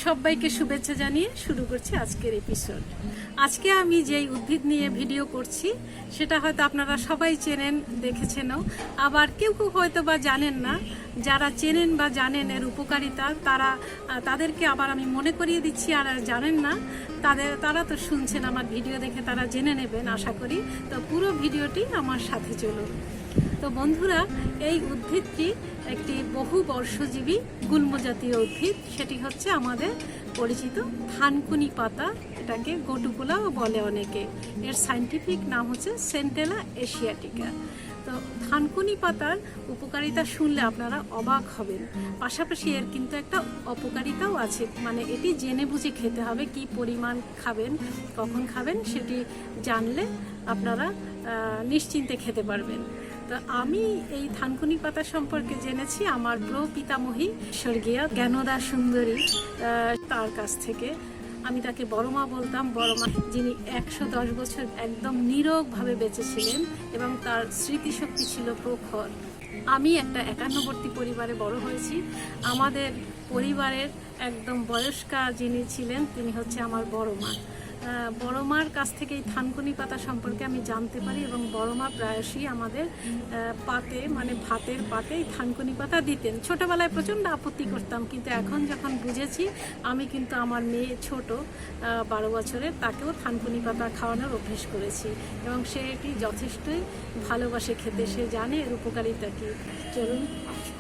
সবাইকে শুভেচ্ছা জানিয়ে শুরু করছি আজকের এপিসোড। আজকে আমি যেই উদ্ভিদ নিয়ে ভিডিও করছি সেটা হয়তো আপনারা সবাই চেনেন, দেখেছেনও, আবার কেউ কেউ হয়তো বা জানেন না। যারা চেনেন বা জানেন এর উপকারিতা তাদেরকে আবার আমি মনে করিয়ে দিচ্ছি, আর জানেন না তারা তো শুনছেন আমার ভিডিও দেখে, তারা জেনে নেবেন আশা করি। তো পুরো ভিডিওটি আমার সাথে চলুন। তো বন্ধুরা, এই উদ্ভিদটি একটি বহু বর্ষজীবী গুল্মজাতীয় উদ্ভিদ। সেটি হচ্ছে আমাদের পরিচিত থানকুনি পাতা, এটাকে গোটুকোলাও বলে অনেকে। এর সায়েন্টিফিক নাম হচ্ছে সেন্টেলা এশিয়াটিকা। তো থানকুনি পাতার উপকারিতা শুনলে আপনারা অবাক হবেন, পাশাপাশি এর কিন্তু একটা অপকারিতাও আছে। মানে এটি জেনে বুঝে খেতে হবে, কি পরিমাণ খাবেন, কখন খাবেন, সেটি জানলে আপনারা নিশ্চিন্তে খেতে পারবেন। তো আমি এই থানকুনি পাতা সম্পর্কে জেনেছি আমার প্রপিতামহী স্বর্গীয়া জ্ঞানদা সুন্দরী তার কাছ থেকে। আমি তাকে বড় মা বলতাম, বড় মা, যিনি 110 বছর একদম নীরবভাবে বেঁচেছিলেন এবং তার স্মৃতিশক্তি ছিল প্রখর। আমি একটা একান্নবর্তী পরিবারে বড় হয়েছি। আমাদের পরিবারের একদম বয়স্কা যিনি ছিলেন তিনি হচ্ছে আমার বড় মা। বড় মার কাছ থেকে এই থানকুনি পাতা সম্পর্কে আমি জানতে পারি, এবং বড় মা প্রায়শই আমাদের পাতে, মানে ভাতের পাতে এই থানকুনি পাতা দিতেন। ছোটোবেলায় প্রচণ্ড আপত্তি করতাম, কিন্তু এখন যখন বুঝেছি, আমি কিন্তু আমার মেয়ে ছোট 12 বছরের, তাকেও থানকুনি পাতা খাওয়ানোর অভ্যেস করেছি, এবং সে এটি যথেষ্টই ভালোবাসে খেতে। সে জানে এর উপকারিতা কী। চলুন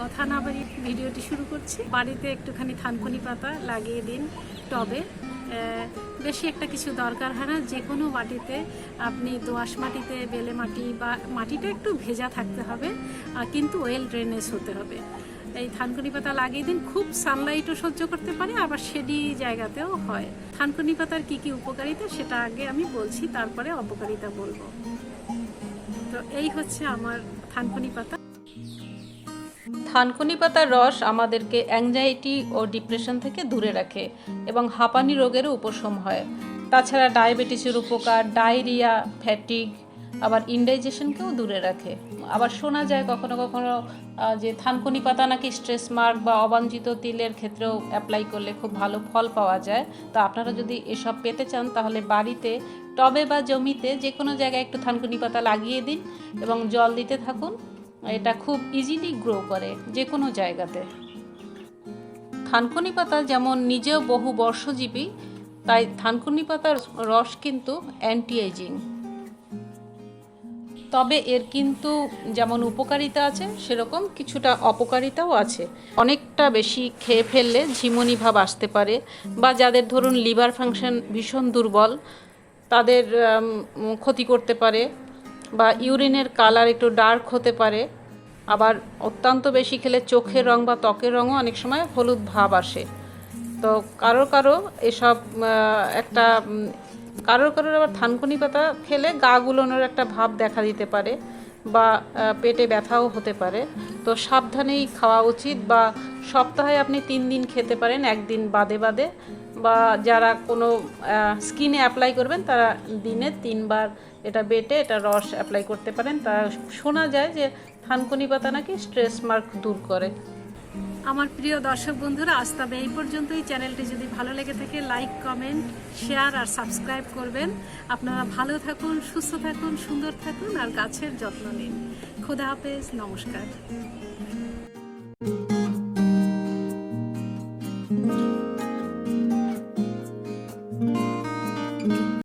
কথা না বাড়িয়ে ভিডিওটি শুরু করছি। বাড়িতে একটুখানি থানকুনি পাতা লাগিয়ে দিন টবে। বেশি একটা কিছু দরকার হয় না। যে কোনো মাটিতে, আপনি দোআঁশ মাটিতে, বেলে মাটি, বা মাটিটা একটু ভেজা থাকতে হবে, কিন্তু ওয়েল ড্রেনেজ হতে হবে। এই থানকুনি পাতা লাগিয়ে দিন। খুব সানলাইটও সহ্য করতে পারে, আবার শেডি জায়গাতেও হয়। থানকুনি পাতার কী কী উপকারিতা সেটা আগে আমি বলছি, তারপরে অপকারিতা বলবো। তো এই হচ্ছে আমার থানকুনি পাতা। থানকুনি পাতার রস আমাদেরকে অ্যাংজাইটি ও ডিপ্রেশন থেকে দূরে রাখে এবং হাঁপানি রোগেরও উপশম হয়। তাছাড়া ডায়াবেটিসের উপকার, ডায়রিয়া, ফ্যাটিগ, আবার ইনডাইজেশনকেও দূরে রাখে। আবার শোনা যায় কখনো কখনো যে থানকুনি পাতা নাকি স্ট্রেস মার্ক বা অবাঞ্ছিত তিলের ক্ষেত্রেও অ্যাপ্লাই করলে খুব ভালো ফল পাওয়া যায়। তো আপনারা যদি এসব পেতে চান তাহলে বাড়িতে টবে বা জমিতে যে কোনো জায়গায় একটু থানকুনি পাতা লাগিয়ে দিন এবং জল দিতে থাকুন। এটা খুব ইজিলি গ্রো করে যে কোনো জায়গাতে। থানকুনি পাতা যেমন নিজেও বহু বর্ষজীবী, তাই থানকুনি পাতার রস কিন্তু অ্যান্টি এজিং। তবে এর কিন্তু যেমন উপকারিতা আছে, সেরকম কিছুটা অপকারিতাও আছে। অনেকটা বেশি খেয়ে ফেললে ঝিমুনি ভাব আসতে পারে, বা যাদের ধরুন লিভার ফাংশন ভীষণ দুর্বল, তাদের ক্ষতি করতে পারে, বা ইউরিনের কালার একটু ডার্ক হতে পারে। আবার অত্যন্ত বেশি খেলে চোখের রং বা ত্বকের রঙও অনেক সময় হলুদ ভাব আসে। তো কারো এসব কারোর আবার থানকুনি পাতা খেলে গা গুলোনোর একটা ভাব দেখা দিতে পারে, বা পেটে ব্যথাও হতে পারে। তো সাবধানেই খাওয়া উচিত, বা সপ্তাহে আপনি 3 দিন খেতে পারেন, একদিন বাদে বাদে। বা যারা কোনো স্কিনে অ্যাপ্লাই করবেন তারা দিনে 3 বার এটা বেটে এটা রস অ্যাপ্লাই করতে পারেন। তা শোনা যায় যে থানকুনি পাতা নাকি স্ট্রেস মার্ক দূর করে। আমার প্রিয় দর্শক বন্ধুরা, আজ তবে এই পর্যন্তই। চ্যানেলটি যদি ভালো লেগে থাকে লাইক, কমেন্ট, শেয়ার আর সাবস্ক্রাইব করবেন। আপনারা ভালো থাকুন, সুস্থ থাকুন, সুন্দর থাকুন, আর গাছের যত্ন নিন। খোদা হাফেজ, নমস্কার।